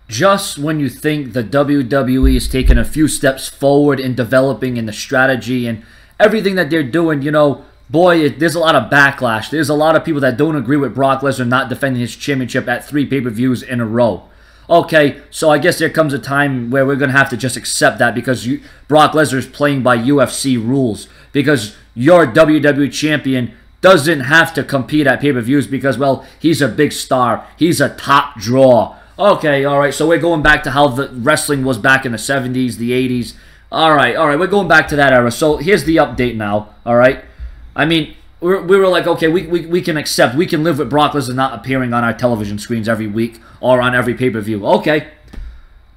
just when you think the WWE is taking a few steps forward in developing in the strategy and everything that they're doing, you know, boy, there's a lot of backlash. There's a lot of people that don't agree with Brock Lesnar not defending his championship at 3 pay-per-views in a row. Okay, so I guess there comes a time where we're going to have to just accept that because Brock Lesnar is playing by UFC rules. Because your WWE champion doesn't have to compete at pay-per-views because, well, he's a big star. He's a top draw. Okay, all right, so we're going back to how the wrestling was back in the 70s, the 80s. All right, we're going back to that era. So here's the update now, all right? I mean, we were like, okay, we can accept, we can live with Brock Lesnar not appearing on our television screens every week or on every pay-per-view. Okay.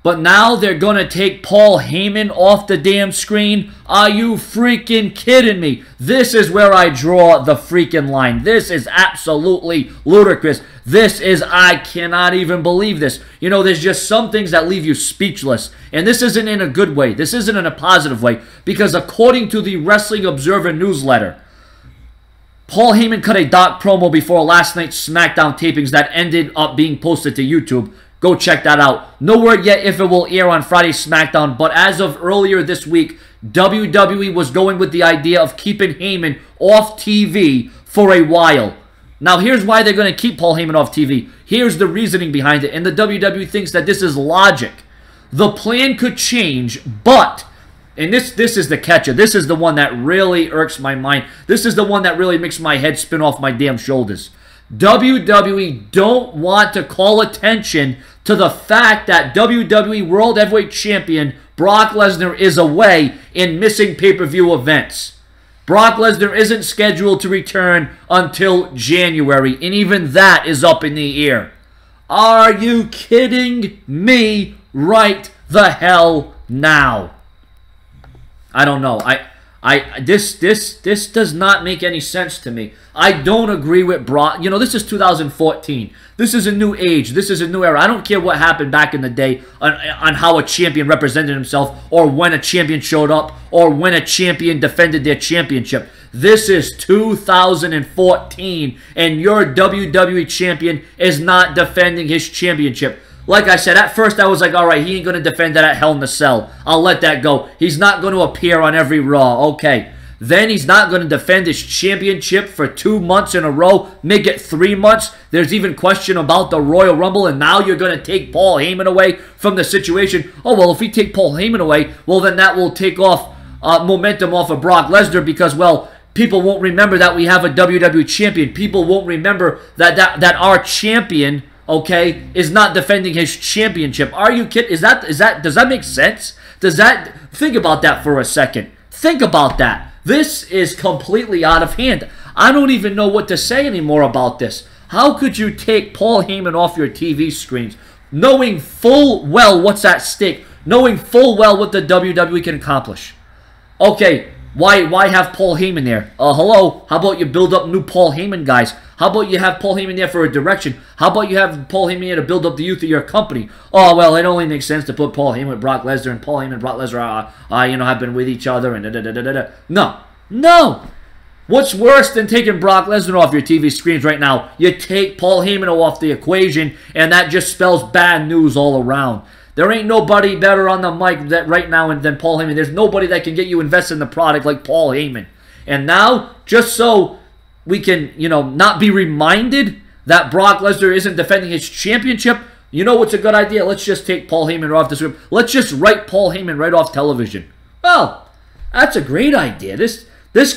But now they're going to take Paul Heyman off the damn screen? Are you freaking kidding me? This is where I draw the freaking line. This is absolutely ludicrous. I cannot even believe this. You know, there's just some things that leave you speechless. And this isn't in a good way. This isn't in a positive way. Because according to the Wrestling Observer newsletter, Paul Heyman cut a dark promo before last night's SmackDown tapings that ended up being posted to YouTube. Go check that out. No word yet if it will air on Friday's SmackDown, but as of earlier this week, WWE was going with the idea of keeping Heyman off TV for a while. Now, here's why they're going to keep Paul Heyman off TV. Here's the reasoning behind it, and the WWE thinks that this is logic. The plan could change, but... And this is the catcher. This is the one that really irks my mind. This is the one that really makes my head spin off my damn shoulders. WWE don't want to call attention to the fact that WWE World Heavyweight Champion Brock Lesnar is away in missing pay-per-view events. Brock Lesnar isn't scheduled to return until January, and even that is up in the air. Are you kidding me right the hell now? I don't know. This does not make any sense to me. I don't agree with Brock. You know, this is 2014. This is a new age. This is a new era. I don't care what happened back in the day on how a champion represented himself or when a champion showed up or when a champion defended their championship. This is 2014 and your WWE champion is not defending his championship. Like I said, at first I was like, all right, he ain't going to defend that at Hell in a Cell. I'll let that go. He's not going to appear on every Raw. Okay. Then he's not going to defend his championship for 2 months in a row. Make it 3 months. There's even question about the Royal Rumble, and now you're going to take Paul Heyman away from the situation. Oh, well, if we take Paul Heyman away, well, then that will take off momentum off of Brock Lesnar because, well, people won't remember that we have a WWE champion. People won't remember that our champion... okay, is not defending his championship. Are you kidding? Does that make sense? Think about that for a second. Think about that. This is completely out of hand. I don't even know what to say anymore about this. How could you take Paul Heyman off your TV screens, knowing full well what's at stake, knowing full well what the WWE can accomplish? Okay, why have Paul Heyman there? Hello, how about you build up new Paul Heyman guys? How about you have Paul Heyman there for a direction? How about you have Paul Heyman there to build up the youth of your company? Oh, well, it only makes sense to put Paul Heyman with Brock Lesnar, and Paul Heyman and Brock Lesnar have been with each other, and da-da-da-da-da. No. What's worse than taking Brock Lesnar off your TV screens right now? You take Paul Heyman off the equation, and that just spells bad news all around. There ain't nobody better on the mic right now than Paul Heyman. There's nobody that can get you invested in the product like Paul Heyman. And now, just so we can, not be reminded that Brock Lesnar isn't defending his championship, you know what's a good idea? Let's just take Paul Heyman off the screen. Let's just write Paul Heyman right off television. Well, that's a great idea. This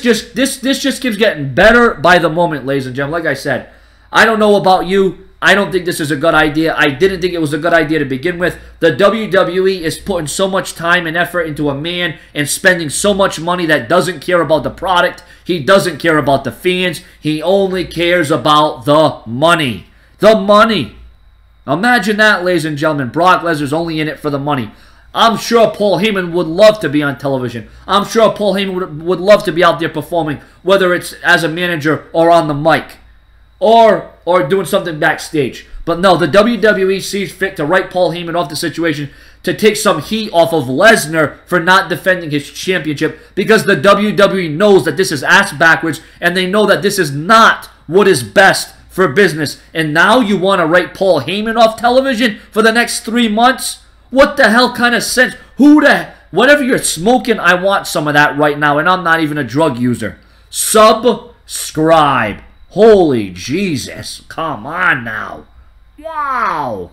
just keeps getting better by the moment, ladies and gentlemen. Like I said, I don't know about you. I don't think this is a good idea. I didn't think it was a good idea to begin with. The WWE is putting so much time and effort into a man and spending so much money that doesn't care about the product. He doesn't care about the fans. He only cares about the money. The money. Imagine that, ladies and gentlemen. Brock Lesnar's only in it for the money. I'm sure Paul Heyman would love to be on television. I'm sure Paul Heyman would love to be out there performing, whether it's as a manager or on the mic. Or doing something backstage. But no, the WWE sees fit to write Paul Heyman off the situation to take some heat off of Lesnar for not defending his championship because the WWE knows that this is ass backwards and they know that this is not what is best for business. And now you want to write Paul Heyman off television for the next 3 months? What the hell kind of sense? Whatever you're smoking, I want some of that right now, and I'm not even a drug user. Subscribe. Holy Jesus. Come on now. Wow.